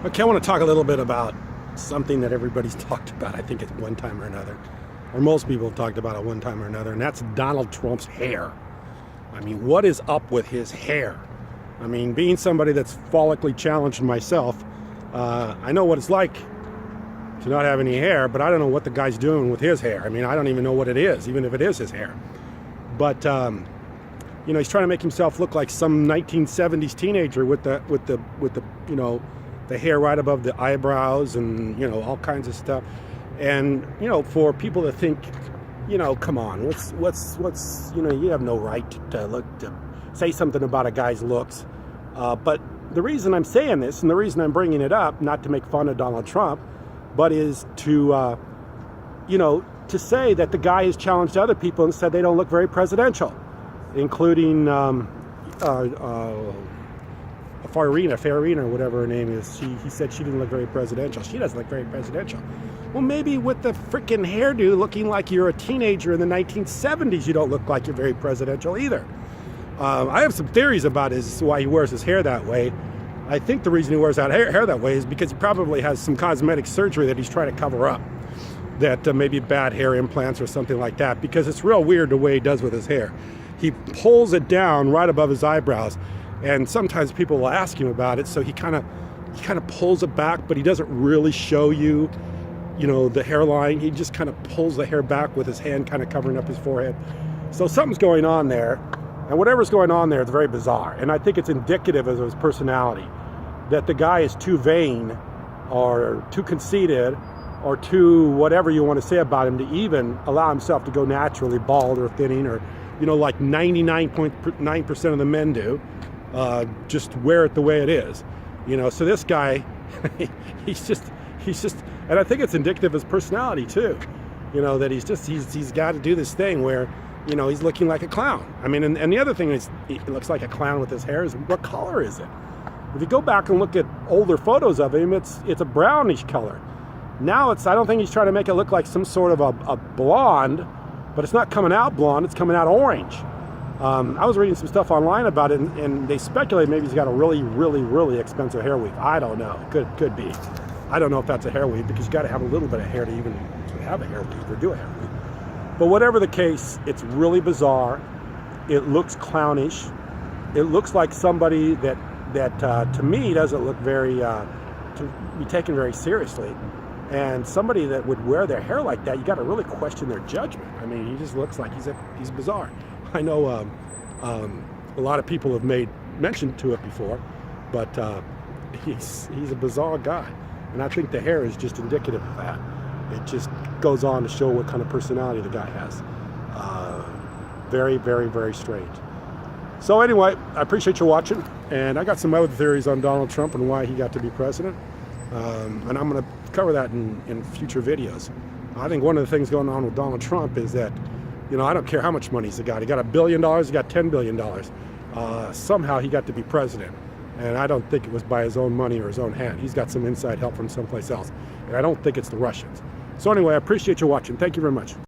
Okay, I want to talk a little bit about something that everybody's talked about, I think, at one time or another. Or most people have talked about at one time or another, and that's Donald Trump's hair. I mean, what is up with his hair? I mean, being somebody that's follically challenged myself, I know what it's like to not have any hair, but I don't know what the guy's doing with his hair. I mean, I don't even know what it is, even if it is his hair. But he's trying to make himself look like some 1970s teenager with the the hair right above the eyebrows and all kinds of stuff. And for people to think, come on, what's you have no right to say something about a guy's looks. But the reason I'm saying this, and the reason I'm bringing it up, not to make fun of Donald Trump, but is to to say that the guy has challenged other people and said they don't look very presidential, including Farina, or whatever her name is. He said she didn't look very presidential. She doesn't look very presidential. Well, maybe with the freaking hairdo looking like you're a teenager in the 1970s, you don't look like you're very presidential either. I have some theories about why he wears his hair that way. I think the reason he wears that hair that way is because he probably has some cosmetic surgery that he's trying to cover up. That maybe bad hair implants or something like that, because it's real weird the way he does with his hair. He pulls it down right above his eyebrows, and sometimes people will ask him about it, so he kind of pulls it back, but he doesn't really show you, the hairline. He just kind of pulls the hair back with his hand kind of covering up his forehead. So something's going on there, and whatever's going on there, it's very bizarre, and I think it's indicative of his personality, that the guy is too vain or too conceited or too whatever you want to say about him to even allow himself to go naturally bald or thinning, or like 99.9% of the men do. Just wear it the way it is, so this guy, he's just, and I think it's indicative of his personality too, that he's got to do this thing where, he's looking like a clown. I mean, and the other thing is, he looks like a clown with his hair is, what color is it? If you go back and look at older photos of him, it's a brownish color. Now I don't think he's trying to make it look like some sort of a blonde, but it's not coming out blonde, it's coming out orange. I was reading some stuff online about it, and they speculate maybe he's got a really, really, really expensive hair weave. I don't know. Could be. I don't know if that's a hair weave, because you got to have a little bit of hair to even have a hair weave or do a hair weave. But whatever the case, it's really bizarre. It looks clownish. It looks like somebody that to me doesn't look very to be taken very seriously. And somebody that would wear their hair like that, you got to really question their judgment. I mean, he just looks like he's bizarre. I know a lot of people have made mention to it before, but he's a bizarre guy, and I think the hair is just indicative of that. It just goes on to show what kind of personality the guy has. Very, very, very strange. So anyway, I appreciate you watching, and I got some other theories on Donald Trump and why he got to be president, and I'm going to cover that in future videos. I think one of the things going on with Donald Trump is that, I don't care how much money he's got. He got $1 billion, he got $10 billion. Somehow he got to be president, and I don't think it was by his own money or his own hand. He's got some inside help from someplace else, and I don't think it's the Russians. So anyway, I appreciate you watching. Thank you very much.